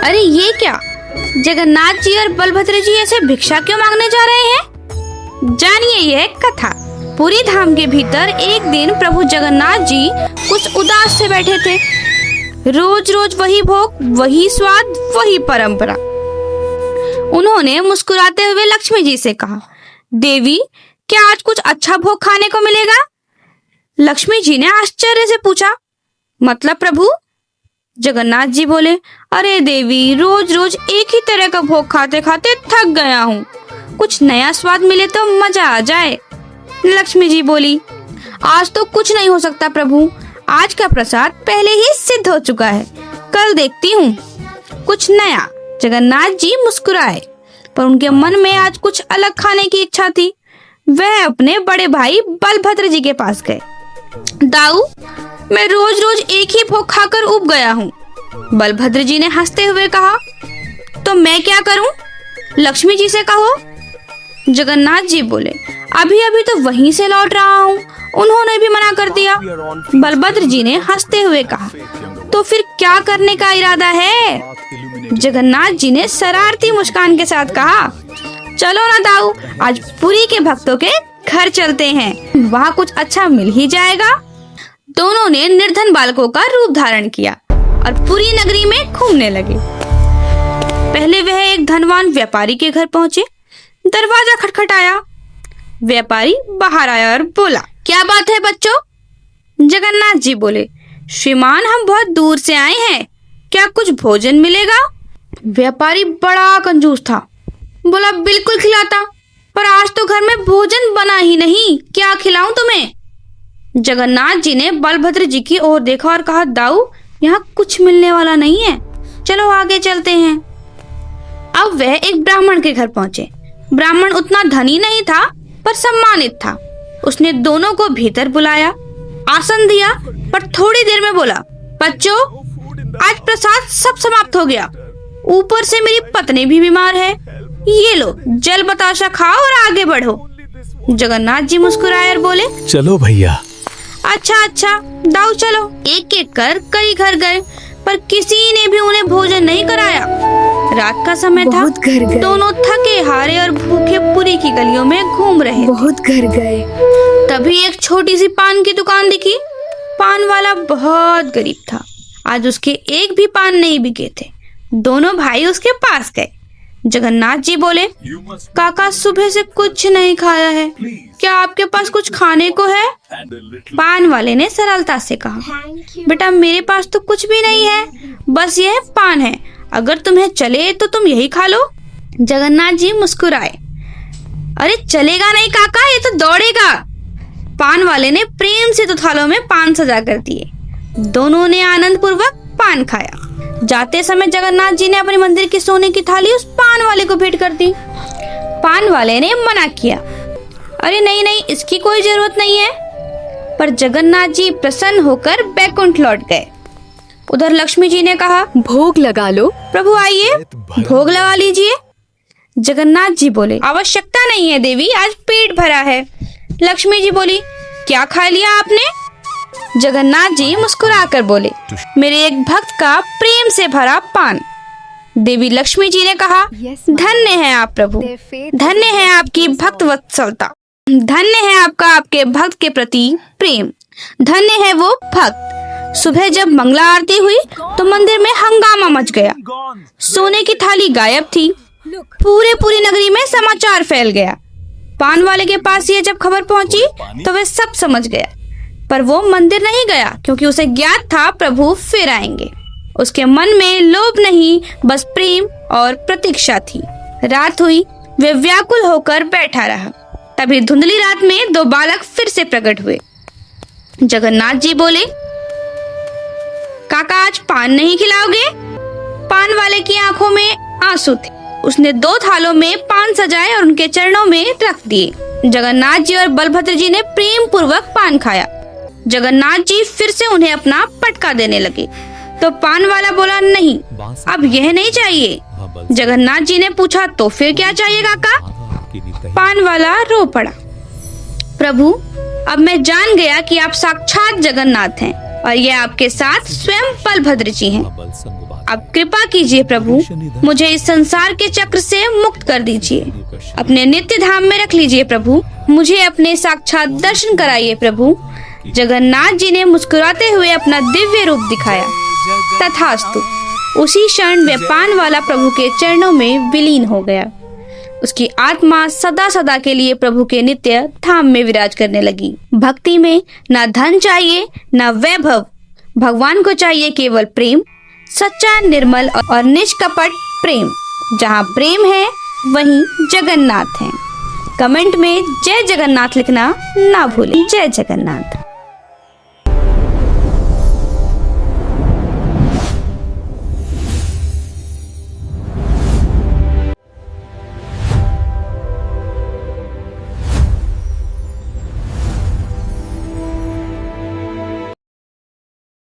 अरे ये क्या, जगन्नाथ जी और बलभद्र जी ऐसे भिक्षा क्यों मांगने जा रहे हैं? जानिए यह कथा। पुरी धाम के भीतर एक दिन प्रभु जगन्नाथ जी कुछ उदास से बैठे थे। रोज रोज वही भोग, वही स्वाद, वही परंपरा। उन्होंने मुस्कुराते हुए लक्ष्मी जी से कहा, देवी क्या आज कुछ अच्छा भोग खाने को मिलेगा? लक्ष्मी जी ने आश्चर्य से पूछा, मतलब प्रभु? जगन्नाथ जी बोले, अरे देवी, रोज रोज एक ही तरह का भोग खाते खाते थक गया हूँ, कुछ नया स्वाद मिले तो मजा आ जाए। लक्ष्मी जी बोली, आज तो कुछ नहीं हो सकता प्रभु, आज का प्रसाद पहले ही सिद्ध हो चुका है, कल देखती हूँ कुछ नया। जगन्नाथ जी मुस्कुराए, पर उनके मन में आज कुछ अलग खाने की इच्छा थी। वह अपने बड़े भाई बलभद्र जी के पास गए। दाऊ, मैं रोज रोज एक ही भोग खाकर ऊब गया हूँ। बलभद्र जी ने हंसते हुए कहा, तो मैं क्या करूं? लक्ष्मी जी से कहो। जगन्नाथ जी बोले, अभी अभी तो वहीं से लौट रहा हूँ, उन्होंने भी मना कर दिया। बलभद्र जी ने हंसते हुए कहा, तो फिर क्या करने का इरादा है? जगन्नाथ जी ने शरारती मुस्कान के साथ कहा, चलो ना दाऊ, आज पुरी के भक्तों के घर चलते हैं, वहाँ कुछ अच्छा मिल ही जाएगा। दोनों ने निर्धन बालकों का रूप धारण किया और पुरी नगरी में घूमने लगे। पहले वह एक धनवान व्यापारी के घर पहुंचे। दरवाजा खटखटाया। व्यापारी बाहर आया और बोला, क्या बात है बच्चों? जगन्नाथ जी बोले, श्रीमान हम बहुत दूर से आए हैं, क्या कुछ भोजन मिलेगा? व्यापारी बड़ा कंजूस था, बोला, बिल्कुल खिलाता, पर आज तो घर में भोजन बना ही नहीं, क्या खिलाऊं तुम्हें? जगन्नाथ जी ने बलभद्र जी की ओर देखा और कहा, दाऊ, यहाँ कुछ मिलने वाला नहीं है, चलो आगे चलते हैं। अब वह एक ब्राह्मण के घर पहुंचे। ब्राह्मण उतना धनी नहीं था, पर सम्मानित था। उसने दोनों को भीतर बुलाया, आसन दिया, पर थोड़ी देर में बोला, बच्चों, आज प्रसाद सब समाप्त हो गया, ऊपर से मेरी पत्नी भी बीमार है, ये लो जल बताशा खाओ और आगे बढ़ो। जगन्नाथ जी मुस्कुराए और बोले, चलो भैया। अच्छा दाऊ चलो। एक एक कर कई घर गए, पर किसी ने भी उन्हें भोजन नहीं कराया। रात का समय था, दोनों थके हारे और भूखे पुरी की गलियों में घूम रहे। बहुत घर गए। तभी एक छोटी सी पान की दुकान दिखी। पान वाला बहुत गरीब था, आज उसके एक भी पान नहीं बिके थे। दोनों भाई उसके पास गए। जगन्नाथ जी बोले, काका सुबह से कुछ नहीं खाया है, क्या आपके पास कुछ खाने को है? पान वाले ने सरलता से कहा, बेटा मेरे पास तो कुछ भी नहीं है, बस यह पान है, अगर तुम्हें चले तो तुम यही खा लो। जगन्नाथ जी मुस्कुराए, अरे चलेगा नहीं काका, ये तो दौड़ेगा। पान वाले ने प्रेम से 2 थालों में पान सजा कर दिए। दोनों ने आनंद पूर्वक पान खाया। जाते समय जगन्नाथ जी ने अपने मंदिर की सोने की थाली उस पान वाले को भेंट कर दी। पान वाले ने मना किया, अरे नहीं, इसकी कोई जरूरत नहीं है। पर जगन्नाथ जी प्रसन्न होकर बैकुंठ लौट गए। उधर लक्ष्मी जी ने कहा, भोग लगा लो। प्रभु आइए, भोग लगा लीजिए। जगन्नाथ जी बोले, आवश्यकता नहीं है देवी, आज पेट भरा है। लक्ष्मी जी बोली, क्या खा लिया आपने? जगन्नाथ जी मुस्कुराकर बोले, मेरे एक भक्त का प्रेम से भरा पान। देवी लक्ष्मी जी ने कहा, धन्य है आप प्रभु, धन्य है आपकी भक्त वत्सलता, धन्य है आपका आपके भक्त के प्रति प्रेम, धन्य है वो भक्त। सुबह जब मंगला आरती हुई तो मंदिर में हंगामा मच गया। सोने की थाली गायब थी। पूरी नगरी में समाचार फैल गया। पान वाले के पास ये जब खबर पहुंची तो वह सब समझ गया, पर वो मंदिर नहीं गया क्योंकि उसे ज्ञात था प्रभु फिर आएंगे। उसके मन में लोभ नहीं, बस प्रेम और प्रतीक्षा थी। रात हुई, वे व्याकुल होकर बैठा रहा। तभी धुंधली रात में 2 बालक फिर से प्रकट हुए। जगन्नाथ जी बोले, काका आज पान नहीं खिलाओगे? पान वाले की आंखों में आंसू थे। उसने 2 थालों में पान सजाए और उनके चरणों में रख दिए। जगन्नाथ जी और बलभद्र जी ने प्रेम पूर्वक पान खाया। जगन्नाथ जी फिर से उन्हें अपना पटका देने लगे, तो पान वाला बोला, नहीं, अब यह नहीं चाहिए। जगन्नाथ जी ने पूछा, तो फिर क्या चाहिए काका? पान वाला रो पड़ा, प्रभु अब मैं जान गया कि आप साक्षात जगन्नाथ हैं और यह आपके साथ स्वयं बलभद्र जी हैं। आप कृपा कीजिए प्रभु, मुझे इस संसार के चक्र से मुक्त कर दीजिए। अपने नित्य धाम में रख लीजिए प्रभु। मुझे अपने साक्षात दर्शन कराइए प्रभु। जगन्नाथ जी ने मुस्कुराते हुए अपना दिव्य रूप दिखाया। तथास्तु। उसी क्षण वह पान वाला प्रभु के चरणों में विलीन हो गया। उसकी आत्मा सदा सदा के लिए प्रभु के नित्य धाम में विराज करने लगी। भक्ति में न धन चाहिए न वैभव, भगवान को चाहिए केवल प्रेम, सच्चा, निर्मल और निष्कपट प्रेम। जहाँ प्रेम है वहीं जगन्नाथ है। कमेंट में जय जगन्नाथ लिखना ना भूलें। जय जगन्नाथ।